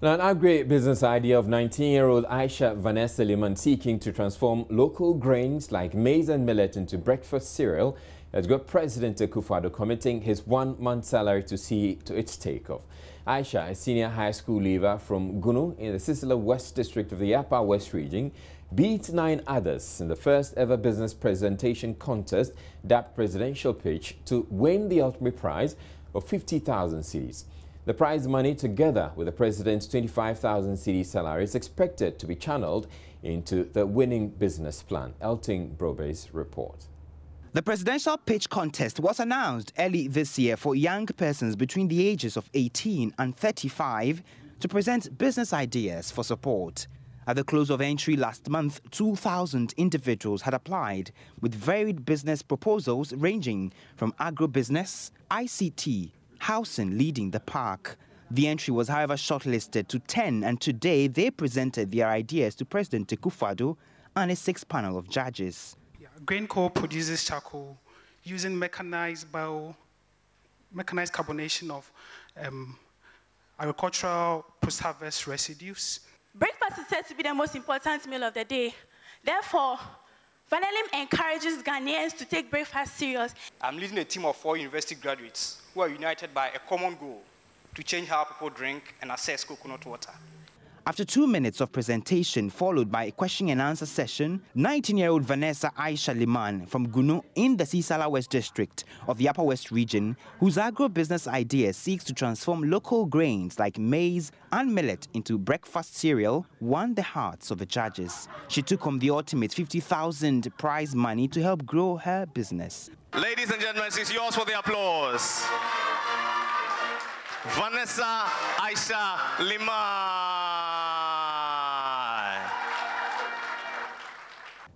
Now, an upgrade business idea of 19-year-old Aisha Vanessa Liman seeking to transform local grains like maize and millet into breakfast cereal has got President Akufo-Addo committing his one-month salary to see to its takeoff. Aisha, a senior high school leaver from Gunu in the Sisila West District of the Upper West Region, beat 9 others in the first ever business presentation contest, dubbed Presidential Pitch, to win the ultimate prize of 50,000 cedis. The prize money, together with the president's 25,000 cedi salary, is expected to be channeled into the winning business plan. Elting Brobe's report. The presidential pitch contest was announced early this year for young persons between the ages of 18 and 35 to present business ideas for support. At the close of entry last month, 2,000 individuals had applied with varied business proposals ranging from agribusiness, ICT, housing leading the park. The entry was, however, shortlisted to 10, and today they presented their ideas to President Akufo-Addo and a 6th panel of judges. GrainCo produces charcoal using mechanized carbonation of agricultural post-harvest residues. Breakfast is said to be the most important meal of the day. Therefore, Vanelim encourages Ghanaians to take breakfast serious. I'm leading a team of 4 university graduates who are united by a common goal to change how people drink and access coconut water. After 2 minutes of presentation, followed by a question and answer session, 19-year-old Vanessa Aisha Liman from Gunu in the Sisala West District of the Upper West Region, whose agro-business idea seeks to transform local grains like maize and millet into breakfast cereal, won the hearts of the judges. She took home the ultimate 50,000 prize money to help grow her business. Ladies and gentlemen, it's yours for the applause. Vanessa Aisha Liman.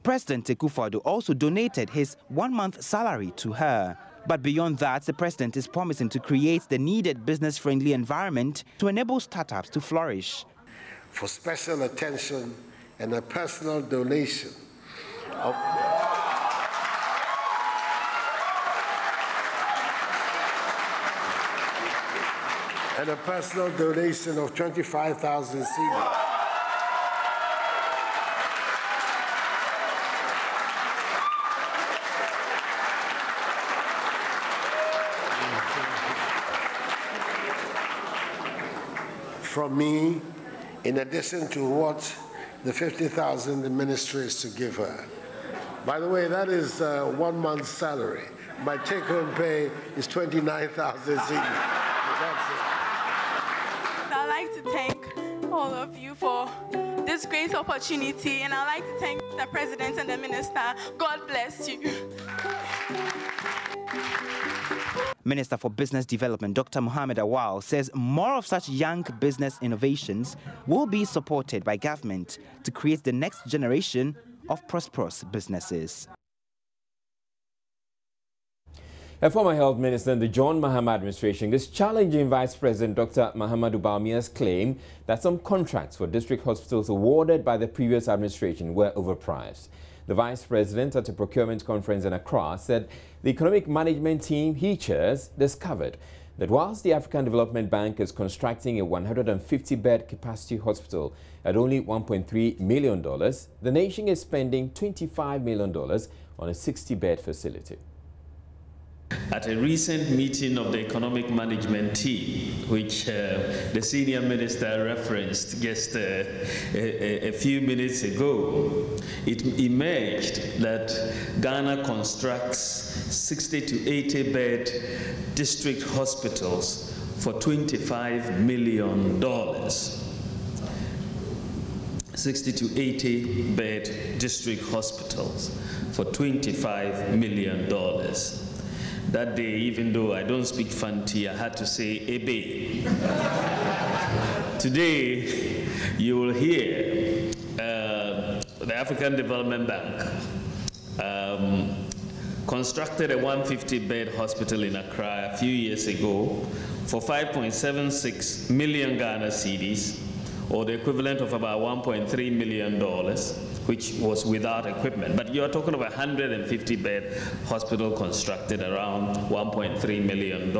President Akufo-Addo also donated his 1-month salary to her. But beyond that, the president is promising to create the needed business-friendly environment to enable startups to flourish. For special attention and a personal donation of of 25,000 cedis. From me, in addition to what the 50,000 the ministry is to give her. By the way, that is 1 month's salary. My take-home pay is 29,000 cedis. I'd like to thank all of you for this great opportunity, and I'd like to thank the President and the Minister. God bless you. Minister for Business Development, Dr. Mohammed Awal, says more of such young business innovations will be supported by government to create the next generation of prosperous businesses. A former health minister in the John Mahama administration is challenging Vice President Dr. Mahamadou Bawumia's claim that some contracts for district hospitals awarded by the previous administration were overpriced. The Vice President at a procurement conference in Accra said the economic management team he chairs discovered that whilst the African Development Bank is constructing a 150-bed capacity hospital at only $1.3 million, the nation is spending $25 million on a 60-bed facility. At a recent meeting of the economic management team, which the senior minister referenced just a few minutes ago, it emerged that Ghana constructs 60 to 80 bed district hospitals for $25 million. 60 to 80 bed district hospitals for $25 million. That day, even though I don't speak Fanti, I had to say Ebe. Today, you will hear the African Development Bank constructed a 150-bed hospital in Accra a few years ago for 5.76 million Ghana cedis, or the equivalent of about $1.3 million, which was without equipment. But you're talking about a 150-bed hospital constructed around $1.3 million.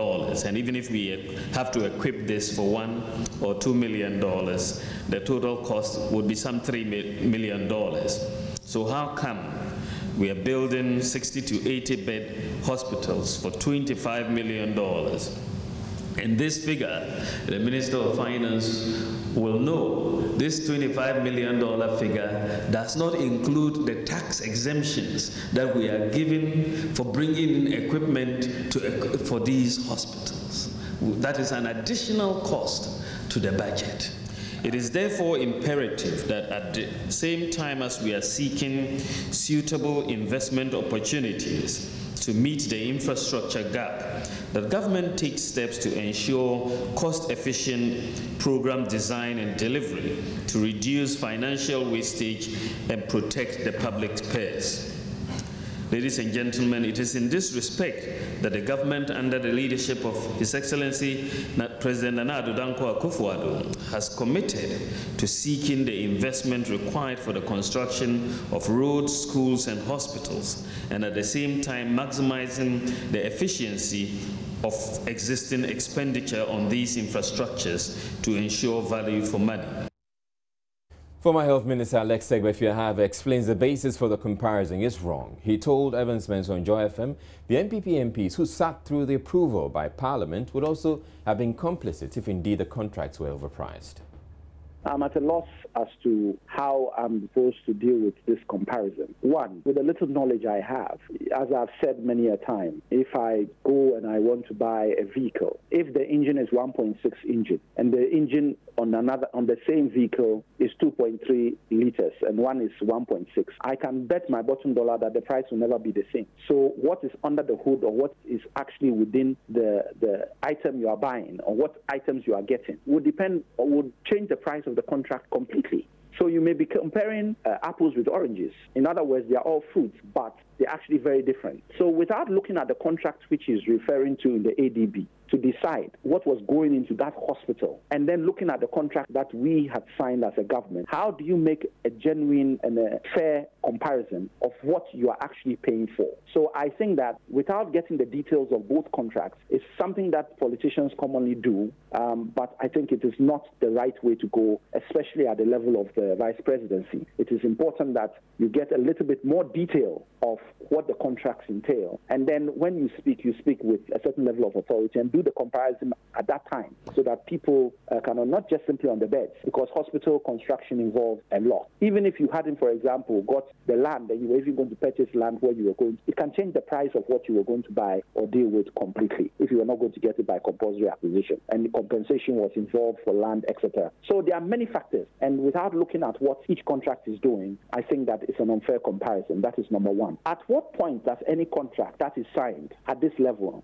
And even if we have to equip this for $1 or $2 million, the total cost would be some $3 million. So how come we are building 60 to 80-bed hospitals for $25 million? And this figure, the Minister of Finance will know, this $25 million figure does not include the tax exemptions that we are giving for bringing in equipment for these hospitals. That is an additional cost to the budget. It is therefore imperative that at the same time as we are seeking suitable investment opportunities to meet the infrastructure gap, the government takes steps to ensure cost-efficient program design and delivery to reduce financial wastage and protect the public purse. Ladies and gentlemen, it is in this respect that the government, under the leadership of His Excellency President Nana Addo Dankwa Akufo-Addo, has committed to seeking the investment required for the construction of roads, schools, and hospitals, and at the same time maximizing the efficiency of existing expenditure on these infrastructures to ensure value for money. Former Health Minister Alex Segbe explains the basis for the comparison is wrong. He told Evans Mensah on Joy FM the NPP MPs who sat through the approval by Parliament would also have been complicit if indeed the contracts were overpriced. I'm at a loss as to how I'm supposed to deal with this comparison. One, with the little knowledge I have, as I've said many a time, if I go and I want to buy a vehicle, if the engine is 1.6 engine and the engine on the same vehicle is 2.3 liters and one is 1.6, I can bet my bottom dollar that the price will never be the same. So what is under the hood or what is actually within the item you are buying or what items you are getting would depend or would change the price of the contract completely. So you may be comparing apples with oranges. In other words, they are all fruits, but they're actually very different. So without looking at the contract which is referring to in the ADB, to decide what was going into that hospital, and then looking at the contract that we had signed as a government, how do you make a genuine and a fair comparison of what you are actually paying for? So I think that without getting the details of both contracts, it's something that politicians commonly do, but I think it is not the right way to go, especially at the level of the vice presidency. It is important that you get a little bit more detail of what the contracts entail, and then when you speak with a certain level of authority and do the comparison at that time so that people can not just simply on the beds, because hospital construction involves a lot. Even if you hadn't, for example, got the land and you were even going to purchase land where you were going, it can change the price of what you were going to buy or deal with completely if you were not going to get it by compulsory acquisition, and the compensation was involved for land, etc. So there are many factors, and without looking at what each contract is doing, I think that it's an unfair comparison. That is number one. At what point does any contract that is signed at this level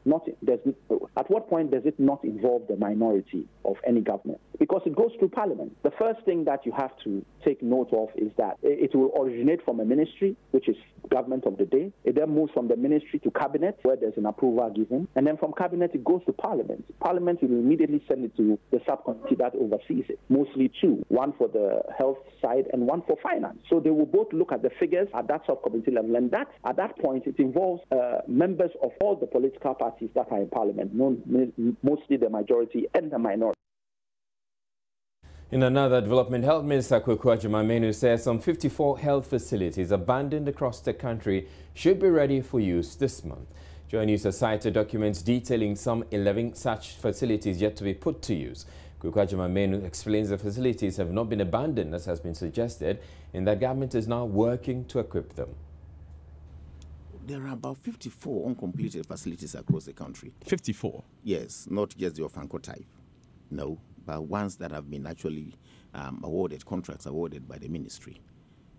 at what point does it not involve the minority of any government? Because it goes through Parliament. The first thing that you have to take note of is that it will originate from a ministry, which is government of the day. It then moves from the ministry to cabinet, where there's an approval given. And then from cabinet, it goes to Parliament. Parliament will immediately send it to the subcommittee that oversees it. Mostly two, one for the health side and one for finance. So they will both look at the figures at that subcommittee level. And that, at that point, it involves members of all the political parties that are in Parliament, mostly the majority and the minority. In another development, Health Minister Kweku Agyeman says some 54 health facilities abandoned across the country should be ready for use this month. Joy News has cited documents detailing some 11 such facilities yet to be put to use. Kweku Agyeman explains the facilities have not been abandoned, as has been suggested, and that government is now working to equip them. There are about 54 uncompleted facilities across the country. 54? Yes, not just the Ofanko type. No, but ones that have been actually contracts awarded by the ministry.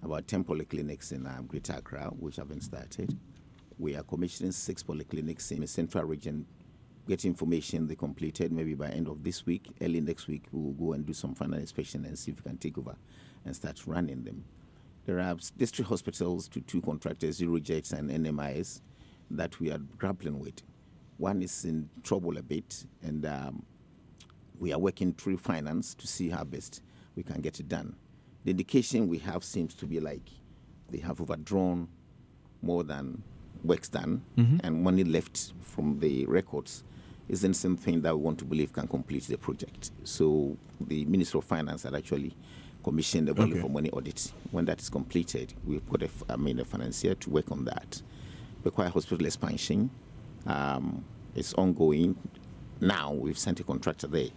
About 10 polyclinics in Greater Accra, which haven't started. We are commissioning 6 polyclinics in the central region. Get information they completed maybe by end of this week. Early next week, we will go and do some final inspection and see if we can take over and start running them. There are district hospitals to 2 contractors, Eurojets and NMIs, that we are grappling with. One is in trouble a bit, and we are working through finance to see how best we can get it done. The indication we have seems to be like they have overdrawn more than works done, and money left from the records isn't something that we want to believe can complete the project. So the Minister of Finance had actually commissioned a value for money audit. When that is completed, we've put a financier to work on that. The Kwai Hospital expansion is ongoing. Now we've sent a contractor there.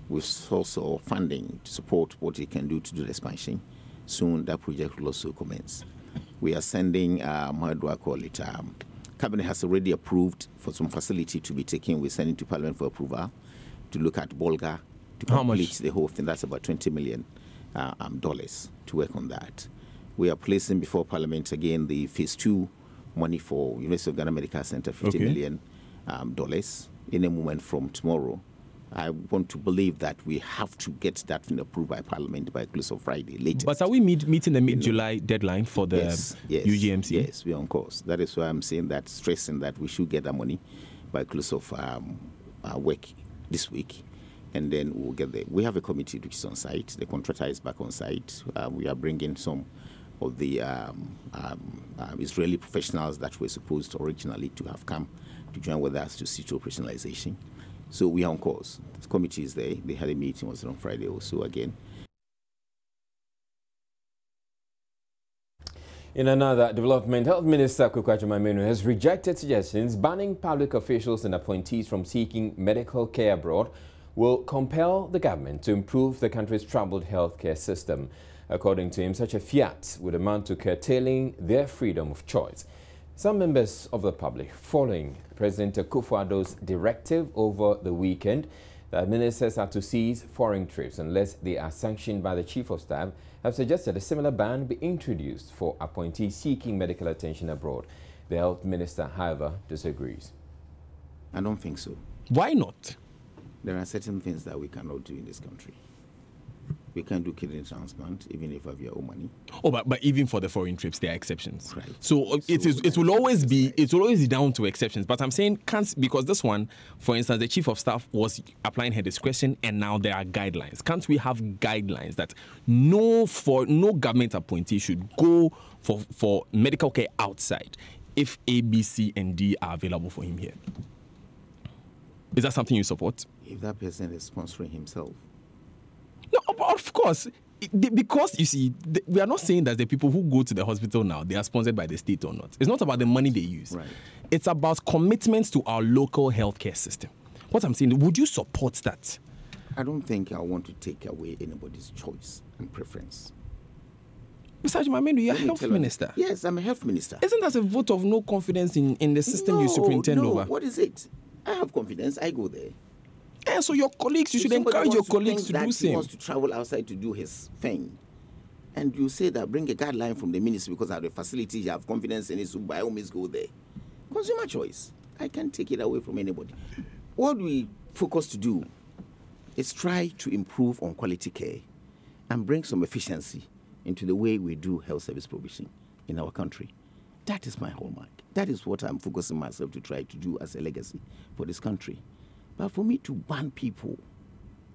We've also funding to support what he can do to do the expansion. Soon that project will also commence. We are sending, how do I call it? Cabinet has already approved for some facility to be taken. We're sending to Parliament for approval to look at Bolga to complete the whole thing. That's about $20 million to work on that. We are placing before Parliament again the phase 2 money for University of Ghana Medical Center, $50 million in a moment from tomorrow. I want to believe that we have to get that thing approved by Parliament by close of Friday latest. But are we meeting the mid-July deadline for the UGMC? Yes, we're on course. That is why I'm saying that, stressing that we should get that money by close of work this week, and then we'll get there. We have a committee which is on site. The contractor is back on site. We are bringing some of the Israeli professionals that were supposed originally to have come to join with us to see to operationalization. So we are on course. The committee is there. They had a meeting, was on Friday also again. In another development, Health Minister Kukwaju Mamenu has rejected suggestions banning public officials and appointees from seeking medical care abroad will compel the government to improve the country's troubled healthcare system. According to him, such a fiat would amount to curtailing their freedom of choice. Some members of the public, following President Akufo-Addo's directive over the weekend that ministers are to cease foreign trips unless they are sanctioned by the Chief of Staff, have suggested a similar ban be introduced for appointees seeking medical attention abroad. The Health Minister, however, disagrees. I don't think so. Why not? There are certain things that we cannot do in this country. We can't do kidney transplant, even if we have your own money. Oh, but even for the foreign trips, there are exceptions. Right. So it will always be down to exceptions. But I'm saying because this one, for instance, the Chief of Staff was applying her discretion, and now there are guidelines. Can't we have guidelines that no government appointee should go for medical care outside if A, B, C, and D are available for him here? Is that something you support? If that person is sponsoring himself. No, of course. Because, you see, we are not saying that the people who go to the hospital now, they are sponsored by the state or not. It's not about the money they use. Right. It's about commitments to our local healthcare system. What I'm saying, would you support that? I don't think I want to take away anybody's choice and preference. Mr. Ajimamenu, you're a health minister. Yes, I'm a health minister. Isn't that a vote of no confidence in the system you superintend over? What is it? I have confidence. I go there. And so your colleagues, you should encourage your colleagues to do same. He wants to travel outside to do his thing, and you say that bring a guideline from the ministry because of the facility you have confidence in it, so by all means go there. Consumer choice. I can't take it away from anybody. What we focus to do is try to improve on quality care and bring some efficiency into the way we do health service provision in our country. That is my hallmark. That is what I'm focusing myself to try to do as a legacy for this country. But for me to ban people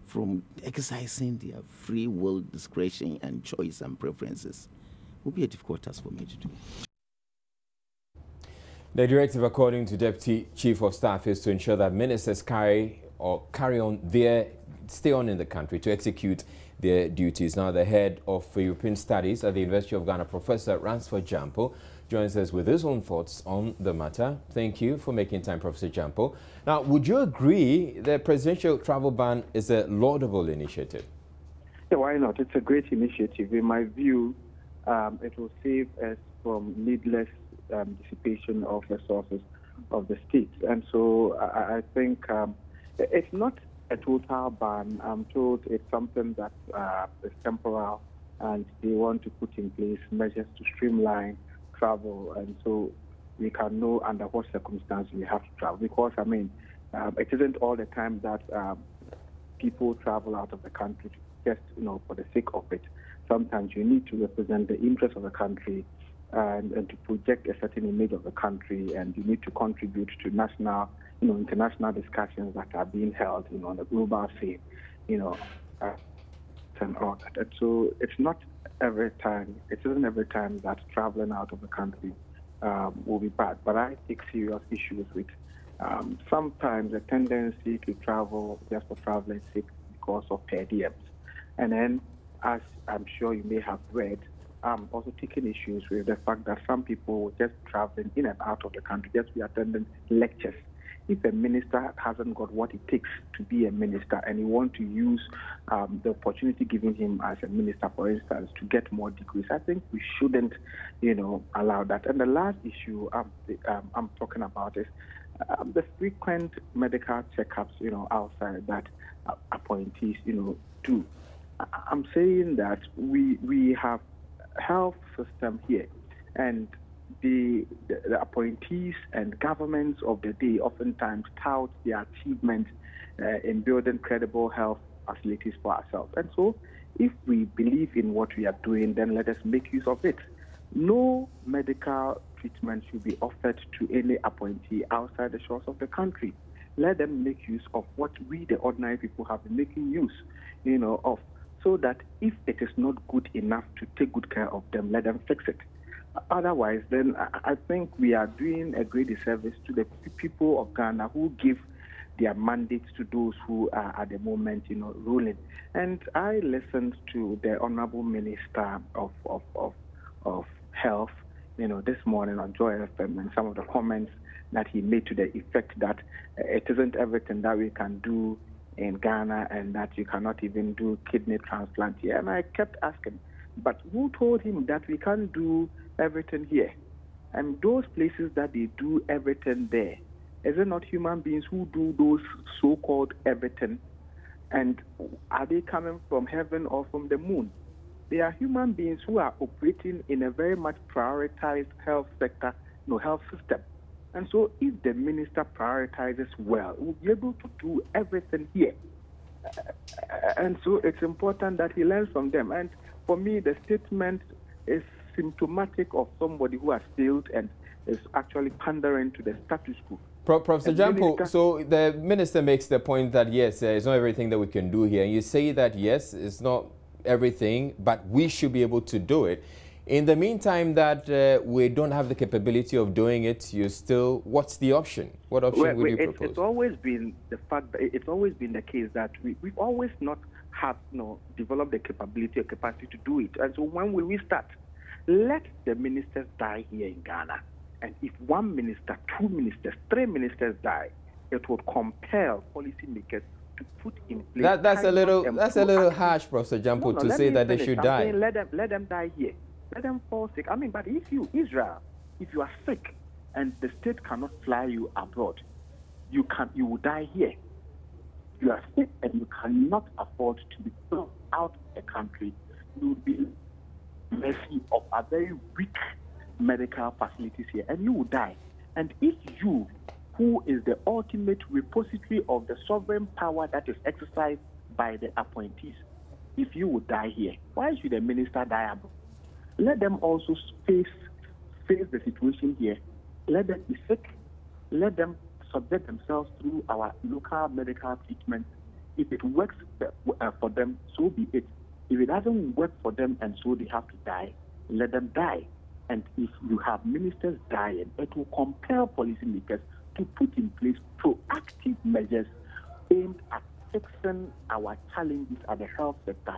from exercising their free will, discretion, and choice and preferences would be a difficult task for me to do. The directive, according to Deputy Chief of Staff, is to ensure that ministers stay on in the country to execute their duties. Now, the head of European Studies at the University of Ghana, Professor Ransford Jampo, joins us with his own thoughts on the matter. Thank you for making time, Professor Jampo. Now, would you agree the presidential travel ban is a laudable initiative? Yeah, why not? It's a great initiative. In my view, it will save us from needless dissipation of resources of the states. And so I think it's not a total ban. I'm told it's something that is temporal, and they want to put in place measures to streamline travel, and so we can know under what circumstances we have to travel. Because, I mean, it isn't all the time that people travel out of the country just, for the sake of it. Sometimes you need to represent the interests of the country and to project a certain image of the country, and you need to contribute to national, international discussions that are being held, on the global scene, and all that. And so it's not every time that traveling out of the country will be bad, but I take serious issues with sometimes a tendency to travel just for traveling's sake because of per diems. And then, as I'm sure you may have read, I'm also taking issues with the fact that some people just traveling in and out of the country, just be attending lectures. If a minister hasn't got what it takes to be a minister and he wants to use the opportunity given him as a minister, for instance, to get more degrees, I think we shouldn't, allow that. And the last issue I'm talking about is the frequent medical checkups, outside that appointees, do. I'm saying that we have health system here, and the appointees and governments of the day oftentimes tout their achievements in building credible health facilities for ourselves. And so if we believe in what we are doing, then let us make use of it. No medical treatment should be offered to any appointee outside the shores of the country. Let them make use of what we, the ordinary people, have been making use, of, so that if it is not good enough to take good care of them, let them fix it. Otherwise, then I think we are doing a great disservice to the people of Ghana who give their mandates to those who are at the moment, ruling. And I listened to the Honorable Minister of Health, this morning on Joy FM, and some of the comments that he made to the effect that it isn't everything that we can do in Ghana and that you cannot even do kidney transplant here. And I kept asking, but who told him that we can't do everything here? And those places that they do everything there, is it not human beings who do those so-called everything? And are they coming from heaven or from the moon? They are human beings who are operating in a very much prioritized health sector, health system. And so if the minister prioritizes well, we'll be able to do everything here. And so it's important that he learns from them. And for me, the statement is symptomatic of somebody who has failed and is actually pandering to the status quo. Professor Jampo, so the minister makes the point that, yes, it's not everything that we can do here. And you say that, yes, it's not everything, but we should be able to do it. In the meantime that we don't have the capability of doing it, you still, what's the option? What option would you propose? It's always been the fact that it's always been the case that we've always not have developed the capability or capacity to do it. And so when will we start? Let the ministers die here in Ghana. And if one minister, two ministers, three ministers die, it would compel policymakers to put in place. That's a little harsh, Professor Jampo, to say that they should die. Let them die here. Let them fall sick. I mean, but if you, Israel, if you are sick and the state cannot fly you abroad, you will die here. You are sick and you cannot afford to be thrown out of the country. You will be mercy of a very weak medical facilities here, and you will die. And if you, who is the ultimate repository of the sovereign power that is exercised by the appointees, if you would die here, why should the minister die abroad? Let them also face the situation here. Let them be sick. Let them subject themselves through our local medical treatment. If it works for them, so be it. If it doesn't work for them and so they have to die, let them die. And if you have ministers dying, it will compel policymakers to put in place proactive measures aimed at fixing our challenges at the health sector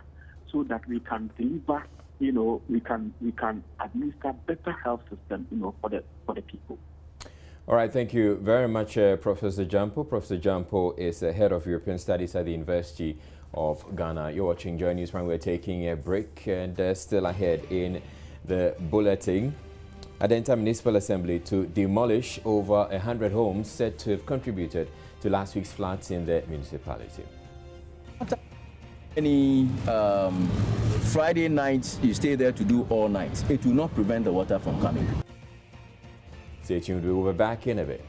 so that we can deliver, we can administer better health system, for the people. All right, thank you very much, Professor Jampo. Professor Jampo is head of European Studies at the University of Ghana. You're watching Joy News Prime. We're taking a break and still ahead in the bulletin. Adenta Municipal Assembly to demolish over 100 homes said to have contributed to last week's floods in the municipality. Any Friday nights you stay there to do all night, it will not prevent the water from coming. Stay tuned, we will be back in a bit.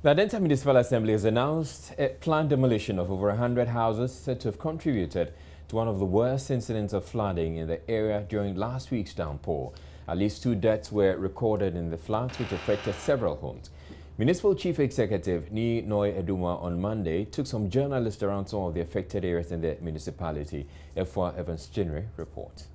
The Adenta Municipal Assembly has announced a planned demolition of over 100 houses said to have contributed to one of the worst incidents of flooding in the area during last week's downpour. At least 2 deaths were recorded in the floods, which affected several homes. Municipal Chief Executive Ni Noi Eduma on Monday took some journalists around some of the affected areas in the municipality. Efwa Evans-Chinre reports.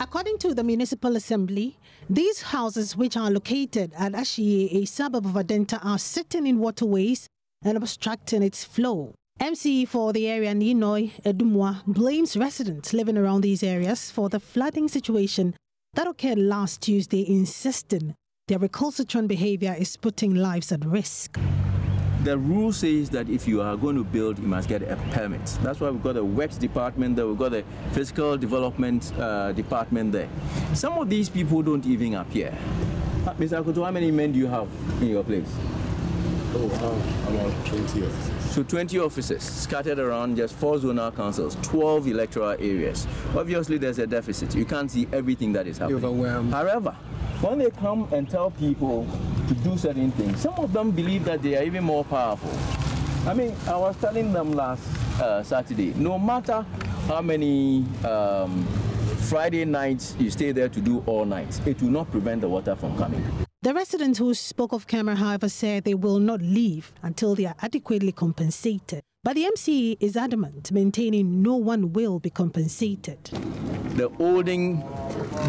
According to the Municipal Assembly, these houses, which are located at Ashie, a suburb of Adenta, are sitting in waterways and obstructing its flow. MC for the area, Ni Noi Eduma, blames residents living around these areas for the flooding situation that occurred last Tuesday, insisting their recalcitrant behavior is putting lives at risk. The rule says that if you are going to build, you must get a permit. That's why we've got a works department there, we've got a physical development department there. Some of these people don't even appear. Mr. Akutu, how many men do you have in your place? About 20 officers. So 20 officers scattered around just 4 zonal councils, 12 electoral areas. Obviously, there's a deficit. You can't see everything that is happening. However, when they come and tell people to do certain things, some of them believe that they are even more powerful. I mean, I was telling them last Saturday, no matter how many Friday nights you stay there to do all nights, it will not prevent the water from coming. The residents who spoke off camera, however, said they will not leave until they are adequately compensated. But the MCE is adamant, maintaining no one will be compensated. The olden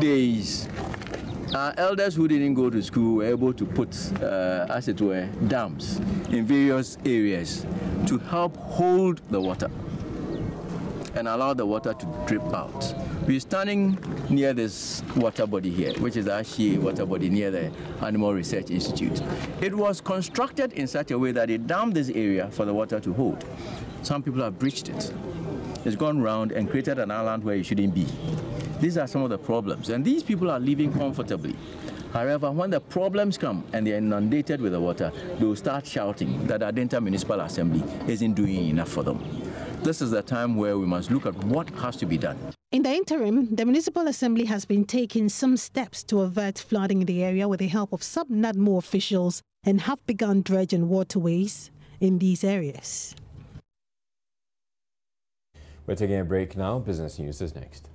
days, our elders who didn't go to school were able to put, as it were, dams in various areas to help hold the water and allow the water to drip out. We're standing near this water body here, which is the Ashie water body near the Animal Research Institute. It was constructed in such a way that it dammed this area for the water to hold. Some people have breached it. It's gone round and created an island where it shouldn't be. These are some of the problems, and these people are living comfortably. However, when the problems come and they're inundated with the water, they will start shouting that the Adenta Municipal Assembly isn't doing enough for them. This is the time where we must look at what has to be done. In the interim, the Municipal Assembly has been taking some steps to avert flooding in the area with the help of sub-NADMO officials and have begun dredging waterways in these areas. We're taking a break now. Business News is next.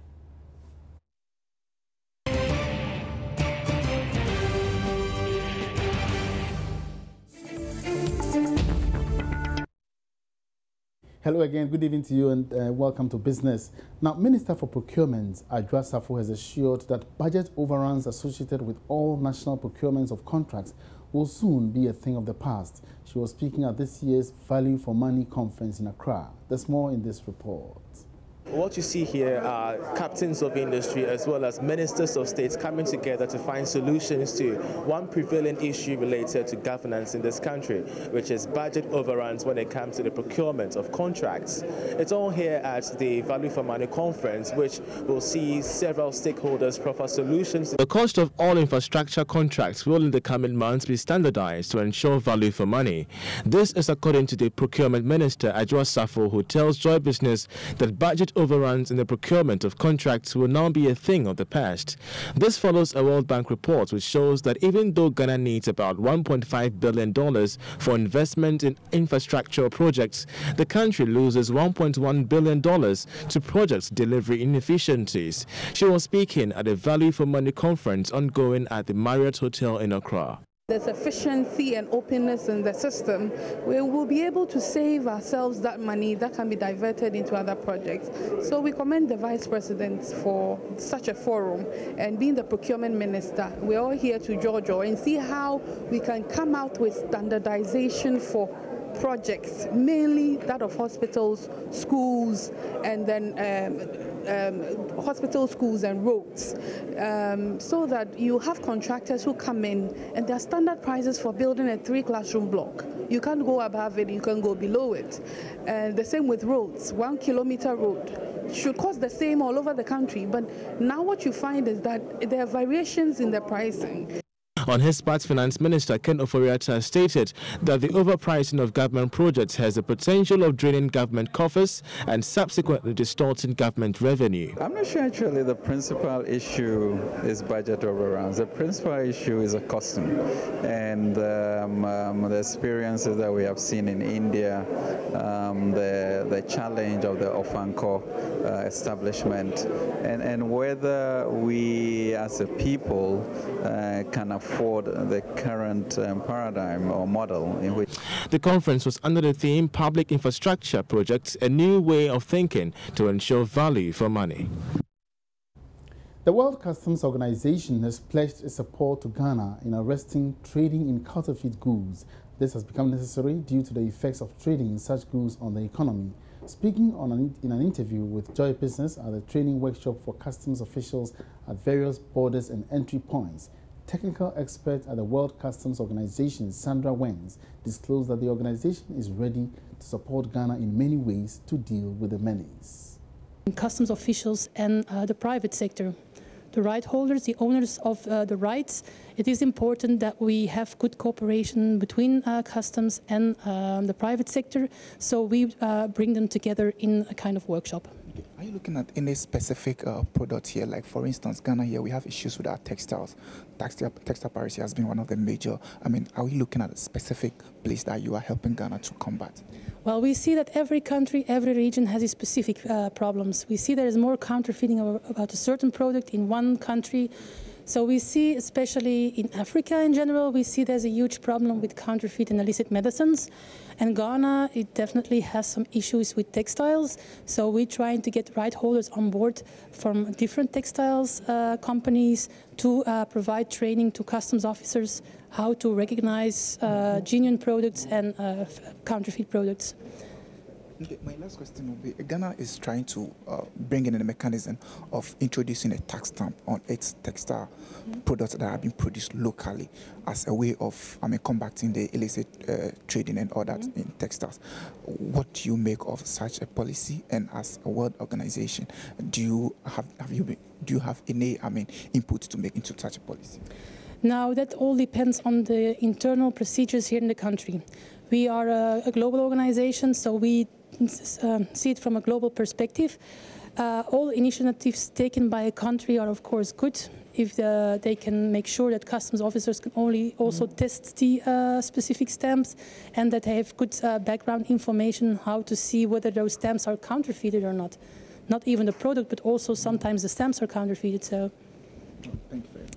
Hello again, good evening to you and welcome to Business. Now, Minister for Procurement, Adjoa Safo, has assured that budget overruns associated with all national procurements of contracts will soon be a thing of the past. She was speaking at this year's Value for Money conference in Accra. There's more in this report. What you see here are captains of industry as well as ministers of states coming together to find solutions to one prevailing issue related to governance in this country, which is budget overruns when it comes to the procurement of contracts. It's all here at the Value for Money conference, which will see several stakeholders proffer solutions. The cost of all infrastructure contracts will in the coming months be standardized to ensure value for money. This is according to the procurement minister, Adjoa Safo, who tells Joy Business that budget overruns in the procurement of contracts will now be a thing of the past. This follows a World Bank report which shows that even though Ghana needs about $1.5 billion for investment in infrastructure projects, the country loses $1.1 billion to project delivery inefficiencies. She was speaking at a Value for Money conference ongoing at the Marriott Hotel in Accra. There's efficiency and openness in the system, we will be able to save ourselves that money that can be diverted into other projects. So we commend the Vice President for such a forum, and being the procurement minister, we're all here to Jojo and see how we can come out with standardization for projects, mainly that of hospitals, schools, and then hospital, schools and roads, so that you have contractors who come in and there are standard prices for building a 3-classroom block. You can't go above it, you can go below it. And the same with roads. 1 kilometer road should cost the same all over the country, but now what you find is that there are variations in the pricing. On his part, Finance Minister Ken Oforiatta stated that the overpricing of government projects has the potential of draining government coffers and subsequently distorting government revenue. I'm not sure actually the principal issue is budget overruns. The principal issue is a custom, and the experiences that we have seen in India, the challenge of the Ofanco establishment, and whether we as a people can afford afford the current paradigm or model in which... The conference was under the theme Public Infrastructure Projects, a New Way of Thinking to Ensure Value for Money. The World Customs Organization has pledged its support to Ghana in arresting trading in counterfeit goods. This has become necessary due to the effects of trading in such goods on the economy. Speaking in an interview with Joy Business at the training workshop for customs officials at various borders and entry points, technical expert at the World Customs Organization, Sandra Wens, disclosed that the organization is ready to support Ghana in many ways to deal with the menace. Customs officials and the private sector, the right holders, the owners of the rights, it is important that we have good cooperation between customs and the private sector, so we bring them together in a kind of workshop. Are you looking at any specific product here? Like, for instance, Ghana here, we have issues with our textiles. Textile piracy has been one of the major. I mean, are we looking at a specific place that you are helping Ghana to combat? Well, we see that every country, every region has its specific problems. We see there is more counterfeiting about a certain product in one country. So we see, especially in Africa in general, we see there's a huge problem with counterfeit and illicit medicines. And Ghana, it definitely has some issues with textiles. So we're trying to get right holders on board from different textiles companies to provide training to customs officers how to recognize genuine products and counterfeit products. Okay, my last question will be, Ghana is trying to bring in a mechanism of introducing a tax stamp on its textile products that have been produced locally as a way of combating the illicit trading and all that in textiles. What do you make of such a policy, and as a world organization, do you have any input to make into such a policy? Now, that all depends on the internal procedures here in the country. We are a global organization, so we see it from a global perspective. All initiatives taken by a country are, of course, good if they can make sure that customs officers can also test the specific stamps, and that they have good background information how to see whether those stamps are counterfeited or not. Not even the product, but also sometimes the stamps are counterfeited. So, thank you very much.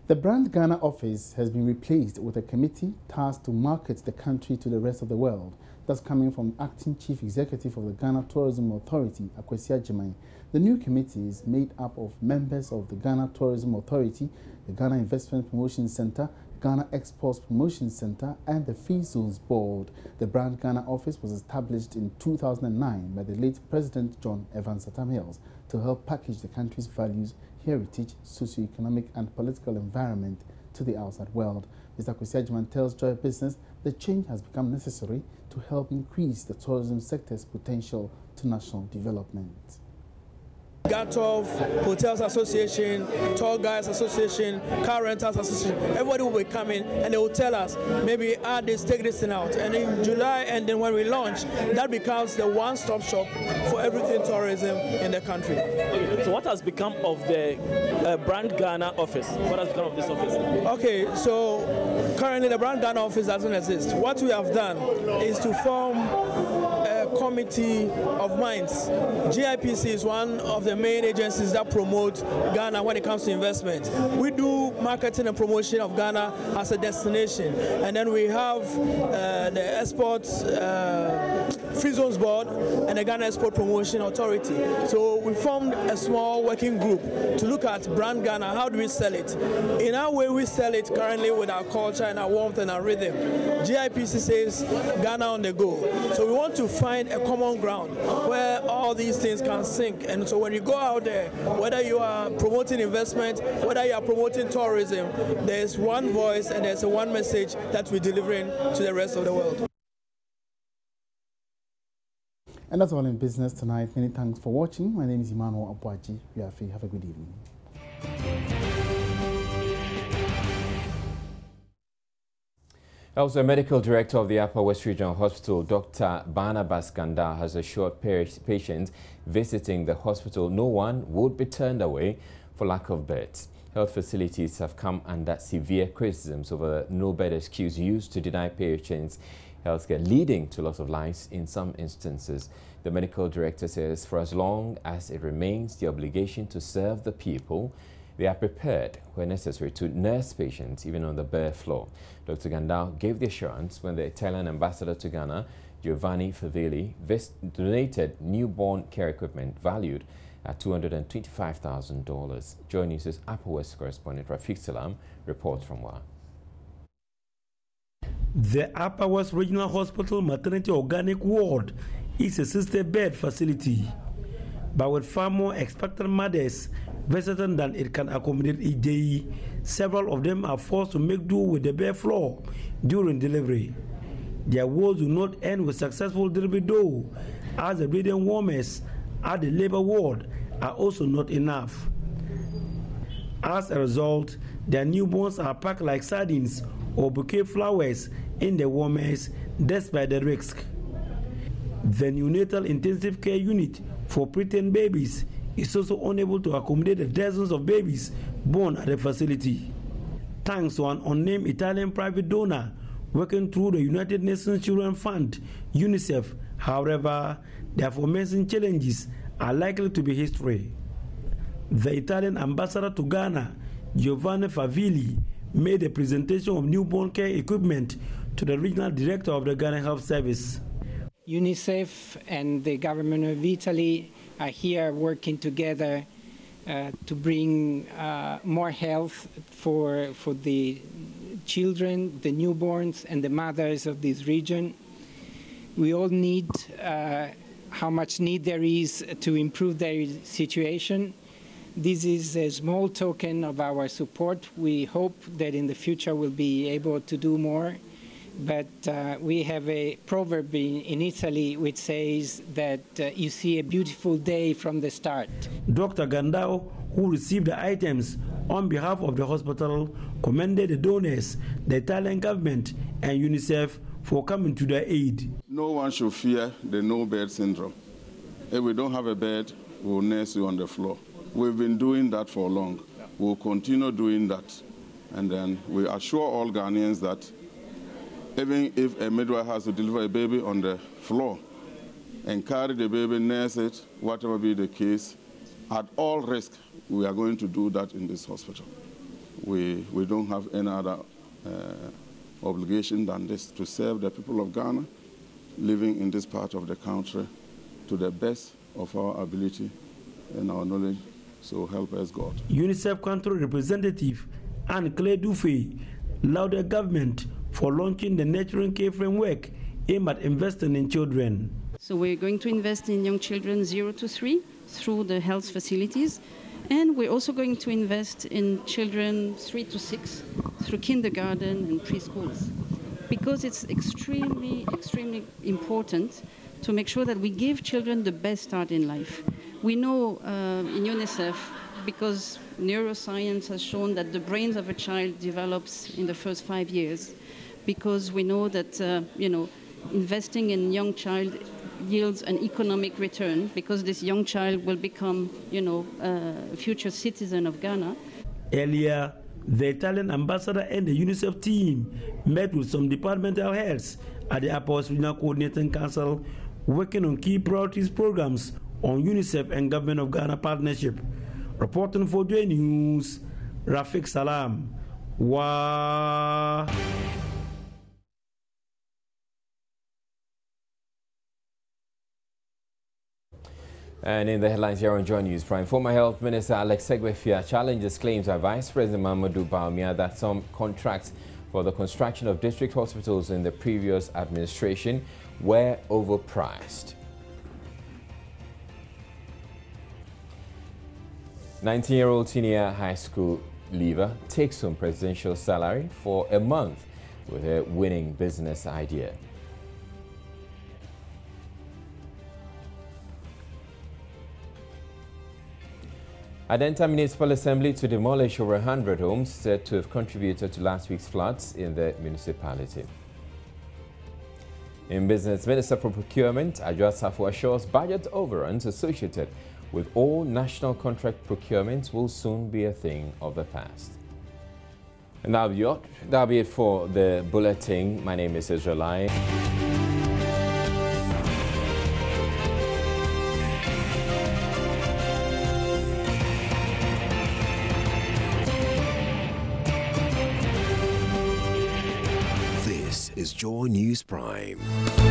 The Brand Ghana office has been replaced with a committee tasked to market the country to the rest of the world. That's coming from Acting Chief Executive of the Ghana Tourism Authority, Akwesi Agyeman. The new committee is made up of members of the Ghana Tourism Authority, the Ghana Investment Promotion Center, Ghana Exports Promotion Center, and the Free Zones Board. The Brand Ghana office was established in 2009 by the late President John Evans Atam Hills to help package the country's values, heritage, socio-economic and political environment to the outside world. Mr. Akwesi Agyeman tells Joy Business the change has become necessary to help increase the tourism sector's potential to national development. GATOV, Hotels Association, Tour Guides Association, Car Rentals Association, everybody will be coming and they will tell us, maybe add this, take this thing out. And in July, and then when we launch, that becomes the one-stop shop for everything tourism in the country. Okay, so what has become of the Brand Ghana office? What has become of this office? Okay, so currently the Brand Ghana office doesn't exist. What we have done is to form a committee of minds. GIPC is one of the main agencies that promote Ghana when it comes to investment. We do marketing and promotion of Ghana as a destination, and then we have the Export Free Zones Board and the Ghana Export Promotion Authority. So we formed a small working group to look at Brand Ghana. How do we sell it? In our way, we sell it currently with our culture and our warmth and our rhythm. GIPC says Ghana on the go. So we want to find a common ground where all these things can sync. And so when you go out there, whether you are promoting investment, whether you are promoting tourism, there's one voice and there's one message that we're delivering to the rest of the world. And that's all in business tonight. Many thanks for watching. My name is Emmanuel Abuaji. Have a good evening. Also, Medical Director of the Upper West Regional Hospital, Dr. Barnabas Ganda, has assured patients visiting the hospital no one would be turned away for lack of beds. Health facilities have come under severe criticisms over the no-bed excuse used to deny patients healthcare, leading to loss of lives in some instances. The medical director says for as long as it remains the obligation to serve the people, they are prepared where necessary to nurse patients even on the bare floor. Dr. Gandao gave the assurance when the Italian ambassador to Ghana, Giovanni Favilli, donated newborn care equipment valued at $225,000. Joy News' Upper West correspondent Rafiq Salam reports from Wa. The Upper West Regional Hospital Maternity Organic Ward is a sister-bed facility, but with far more expectant mothers visiting than it can accommodate each day. Several of them are forced to make do with the bare floor during delivery. Their woes will not end with successful delivery though, as the bleeding warmers at the labor ward are also not enough. As a result, their newborns are packed like sardines or bouquet flowers in the warmers despite the risk. The neonatal intensive care unit for preterm babies is also unable to accommodate the dozens of babies born at the facility. Thanks to an unnamed Italian private donor working through the United Nations Children Fund, UNICEF, however, the aforementioned challenges are likely to be history. The Italian ambassador to Ghana, Giovanni Favilli, made a presentation of newborn care equipment to the regional director of the Ghana Health Service. UNICEF and the government of Italy are here working together to bring more health for the children, the newborns, and the mothers of this region. We all need how much need there is to improve their situation. This is a small token of our support. We hope that in the future we'll be able to do more. But we have a proverb in Italy which says that you see a beautiful day from the start. Dr. Gandao, who received the items on behalf of the hospital, commended the donors, the Italian government, and UNICEF for coming to their aid. No one should fear the no bed syndrome. If we don't have a bed, we'll nurse you on the floor. We've been doing that for long. We'll continue doing that. And then we assure all Ghanaians that even if a midwife has to deliver a baby on the floor and carry the baby, nurse it, whatever be the case, at all risk, we are going to do that in this hospital. We don't have any other obligation than this, to serve the people of Ghana living in this part of the country to the best of our ability and our knowledge. So help us, God. UNICEF country representative Anne Claire Dufay lauded the government for launching the nurturing care framework aimed at investing in children. So we're going to invest in young children 0 to 3 through the health facilities. And we're also going to invest in children 3 to 6 through kindergarten and preschools, because it's extremely, extremely important to make sure that we give children the best start in life. We know in UNICEF, because neuroscience has shown that the brains of a child develops in the first 5 years, because we know that investing in young child yields an economic return, because this young child will become, a future citizen of Ghana. Earlier, the Italian ambassador and the UNICEF team met with some departmental heads at the Upper West Regional Coordinating Council, working on key priorities programs on UNICEF and Government of Ghana partnership. Reporting for Joy News, Rafiq Salam. Wa. And in the headlines here on Joy News Prime, former Health Minister Alex Segwefia challenges claims by Vice President Mamadou Bawumia that some contracts for the construction of district hospitals in the previous administration were overpriced. 19-year-old senior high school leaver takes home presidential salary for a month with a winning business idea. Adenta Municipal Assembly to demolish over 100 homes said to have contributed to last week's floods in the municipality. In business, Minister for Procurement, Adjoa Safo assures budget overruns associated with all national contract procurements will soon be a thing of the past. And that'll be it for the Bulletin. My name is Israelite. Joy News Prime.